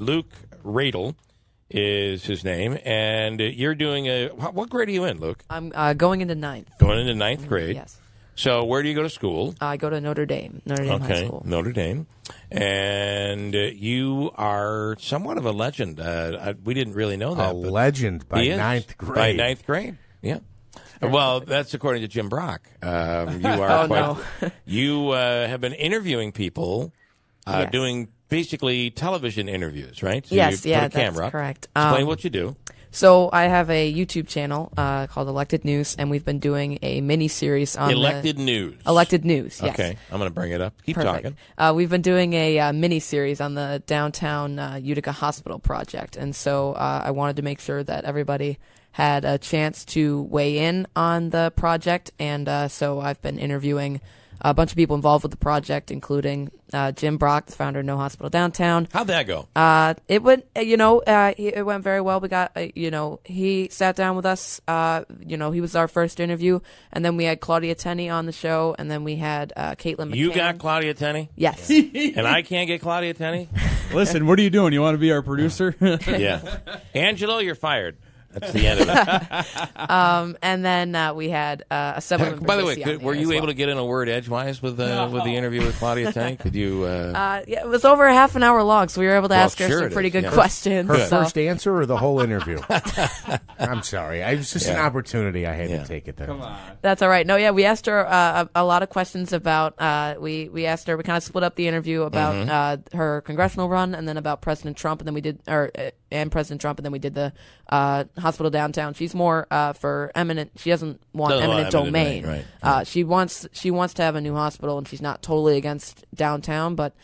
Luke Radel is his name, and you're doing what grade are you in, Luke? I'm going into ninth. Going into ninth grade. Yes. So where do you go to school? I go to Notre Dame High School. Notre Dame. And you are somewhat of a legend. We didn't really know that. A legend by ninth grade. By ninth grade, yeah. Well, that's according to Jim Brock. You are You have been interviewing people, doing basically television interviews, right? So yes, you put a that's camera. Correct. Explain what you do. So I have a YouTube channel called Elected News, and we've been doing a mini-series on Elected News, yes. Okay, I'm going to bring it up. Keep Perfect. talking. We've been doing a mini-series on the downtown Utica Hospital project, and so I wanted to make sure that everybody had a chance to weigh in on the project, and so I've been interviewing a bunch of people involved with the project, including Jim Brock, the founder of No Hospital Downtown. How'd that go? It went, it went very well. We got, he sat down with us. He was our first interview, and then we had Claudia Tenney on the show, and then we had Caitlin McCann. You got Claudia Tenney? Yes. And I can't get Claudia Tenney? Listen, what are you doing? You want to be our producer? Yeah. Angelo, you're fired. That's the end of it. And then we had a seven. By the way, were you able to get in a word edgewise with the interview with Claudia Tenney? Could you? Yeah, it was over a half an hour long, so we were able to ask her some pretty good questions. Her first answer or the whole interview? I'm sorry. It was just an opportunity. I had to take it there. Come on. That's all right. No, yeah, we asked her a lot of questions about. We asked her. We kind of split up the interview about her congressional run, and then about President Trump, and then we did, and President Trump, and then we did the hospital downtown. She's more for eminent. She doesn't want eminent domain. Right. She wants to have a new hospital, and she's not totally against downtown, but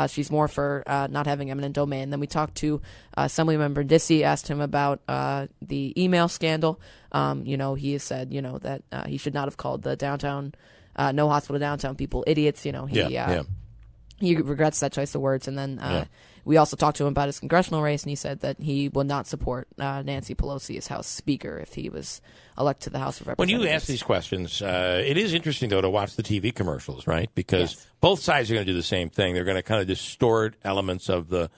she's more for not having eminent domain. Then we talked to Assemblymember Dissey, asked him about the email scandal. He has said that he should not have called the downtown No Hospital Downtown people idiots. He regrets that choice of words. And then we also talked to him about his congressional race, and he said that he would not support Nancy Pelosi as House Speaker if he was elected to the House of Representatives. When you ask these questions, it is interesting, though, to watch the TV commercials, right? Because both sides are going to do the same thing. They're going to kind of distort elements of the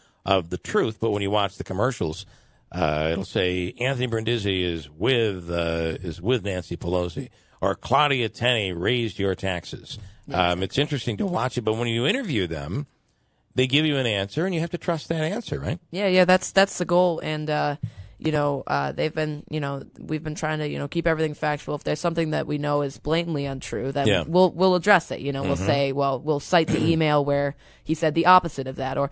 truth. But when you watch the commercials, it'll say Anthony Brindisi is with Nancy Pelosi, or Claudia Tenney raised your taxes. It's interesting to watch it, but when you interview them, they give you an answer, and you have to trust that answer, right? Yeah, that's the goal, and they've been, we've been trying to, keep everything factual. If there's something that we know is blatantly untrue, then we'll address it. We'll say, we'll cite the email where he said the opposite of that, or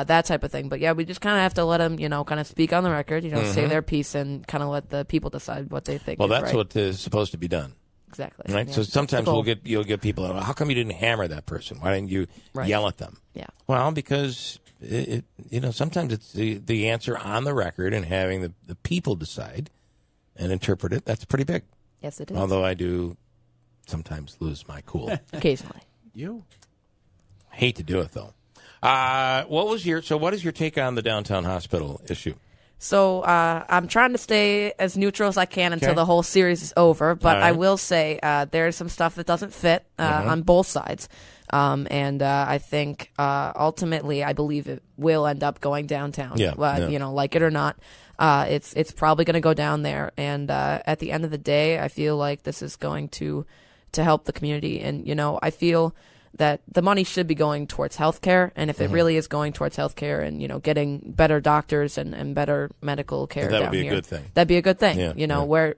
that type of thing. But yeah, we just kind of have to let them, kind of speak on the record, say their piece, and kind of let the people decide what they think. Well, that's right. what is supposed to be done. Exactly. Right. Yeah. So sometimes you'll get people. How come you didn't hammer that person? Why didn't you yell at them? Yeah. Well, because sometimes it's the answer on the record, and having the people decide and interpret it. That's pretty big. Yes, it is. Although I do sometimes lose my cool. Occasionally. You hate to do it though. What is your take on the downtown hospital issue? So I'm trying to stay as neutral as I can until the whole series is over. But I will say there's some stuff that doesn't fit on both sides. And I think ultimately I believe it will end up going downtown. Like it or not. It's probably going to go down there. And at the end of the day, I feel like this is going to help the community. And, I feel that the money should be going towards healthcare, and if it really is going towards healthcare and getting better doctors and better medical care, that down would be here, a good thing. That'd be a good thing.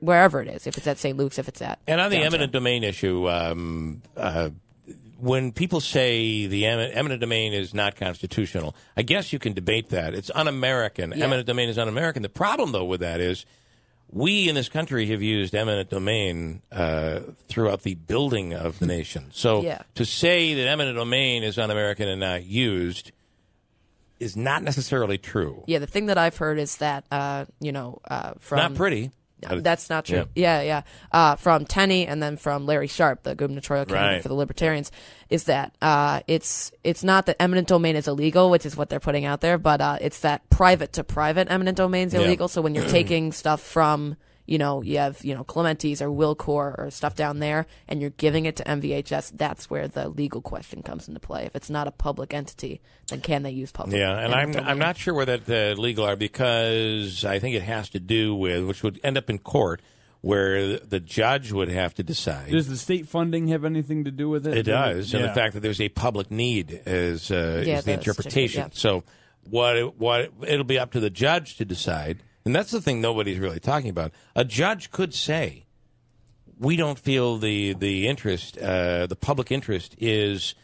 Wherever it is, if it's at St. Luke's, if it's at and on the downtown. eminent domain issue, when people say the eminent domain is not constitutional, I guess you can debate that. It's un-American. Yeah. Eminent domain is un-American. The problem, though, with that is we in this country have used eminent domain throughout the building of the nation. So to say that eminent domain is un-American and not used is not necessarily true. Yeah, the thing that I've heard is that, from... Not pretty. That's not true. Yeah. From Tenney and then from Larry Sharp, the gubernatorial candidate for the Libertarians, is that it's not that eminent domain is illegal, which is what they're putting out there, but it's that private to private eminent domain is illegal. So when you're taking stuff from you have, Clementes or Wilcor or stuff down there, and you're giving it to MVHS, that's where the legal question comes into play. If it's not a public entity, then can they use public? Yeah, and I'm not sure where that legal are, because I think it has to do with, which would end up in court, where the judge would have to decide. Does the state funding have anything to do with it? It does, and the fact that there's a public need is the interpretation. Yeah. So what it'll be up to the judge to decide. And that's the thing nobody's really talking about. A judge could say, we don't feel the interest, the public interest is,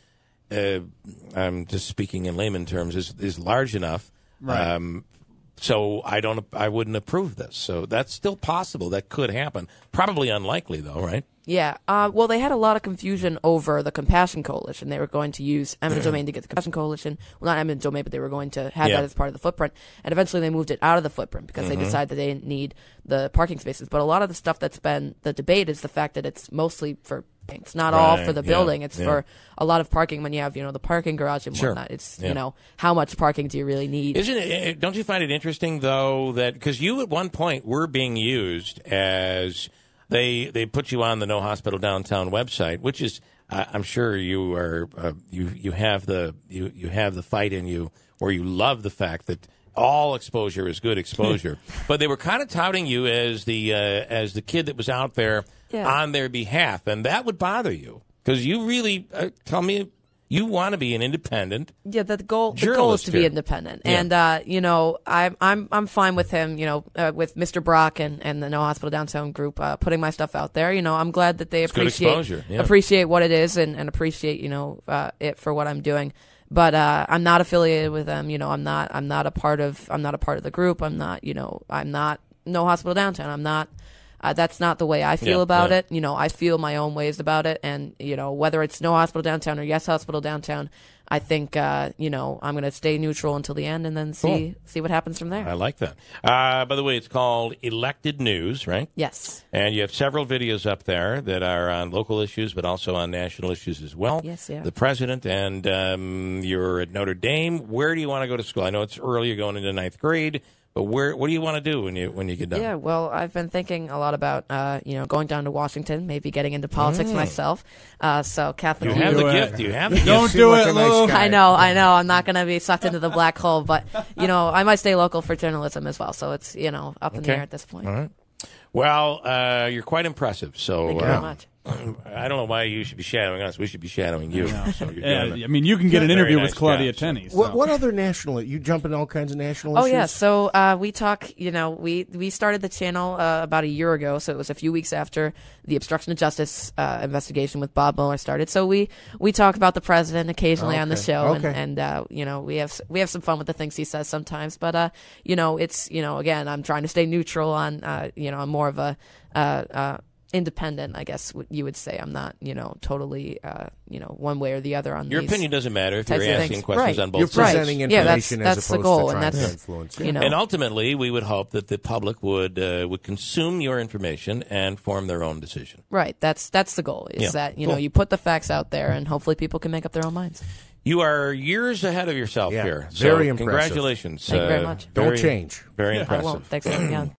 I'm just speaking in layman terms, is large enough. Right. So I wouldn't approve this. So that's still possible. That could happen. Probably unlikely, though, right? Yeah. Well, they had a lot of confusion over the Compassion Coalition. They were going to use eminent domain to get the Compassion Coalition. Well, not eminent domain, but they were going to have that as part of the footprint. And eventually they moved it out of the footprint because they decided that they didn't need the parking spaces. But a lot of the stuff that's been the debate is the fact that it's mostly for it's not all for the building. It's for a lot of parking when you have, the parking garage and whatnot. It's, how much parking do you really need? Isn't it? Don't you find it interesting, though, that because you at one point were being used as they put you on the No Hospital Downtown website, which is I'm sure you are you have the fight in you, or you love the fact that all exposure is good exposure. But they were kind of touting you as the kid that was out there on their behalf, and that would bother you because you really tell me you want to be an independent. Yeah, the goal is to be independent, and I'm fine with him. With Mr. Brock and the No Hospital Downtown group putting my stuff out there. I'm glad that they appreciate what it is and appreciate it for what I'm doing. But I'm not affiliated with them. I'm not a part of the group. I'm not No Hospital Downtown. I'm not. That's not the way I feel about it. I feel my own ways about it, and whether it's No Hospital Downtown or Yes Hospital Downtown, I think I'm going to stay neutral until the end, and then see what happens from there. I like that. By the way, it's called Elected News, right? Yes. And you have several videos up there that are on local issues, but also on national issues as well. Yes, yeah. The president, and you're at Notre Dame. Where do you want to go to school? I know it's early; you're going into 9th grade. But what do you want to do when you get done? Yeah, well, I've been thinking a lot about going down to Washington, maybe getting into politics myself. So Catholic. You have the gift. You have the gift. Don't do it, Lou. I know. I'm not going to be sucked into the black hole, but I might stay local for journalism as well. So it's up in the air at this point. All right. Well, you're quite impressive. So thank you very much. I don't know why you should be shadowing us. We should be shadowing you. So you can get an interview with Claudia Tenney. So. What other national? You jump in all kinds of national issues? Oh, yeah. So we talk, we started the channel about a year ago. So it was a few weeks after the obstruction of justice investigation with Bob Mueller started. So we talk about the president occasionally on the show. And we have some fun with the things he says sometimes. But, it's, again, I'm trying to stay neutral on, I'm more of a independent, I guess you would say. I'm not, totally, one way or the other on your these opinion doesn't matter if you're asking questions right. on both You're sides. presenting information that's as the opposed goal, to trying and that's to influence. And ultimately, we would hope that the public would consume your information and form their own decision. Right. That's the goal. Is that you put the facts out there, and hopefully people can make up their own minds. You are years ahead of yourself here. Very impressive. Congratulations. Thank you very much. Don't change. Very impressive. I won't. Thanks for having me on.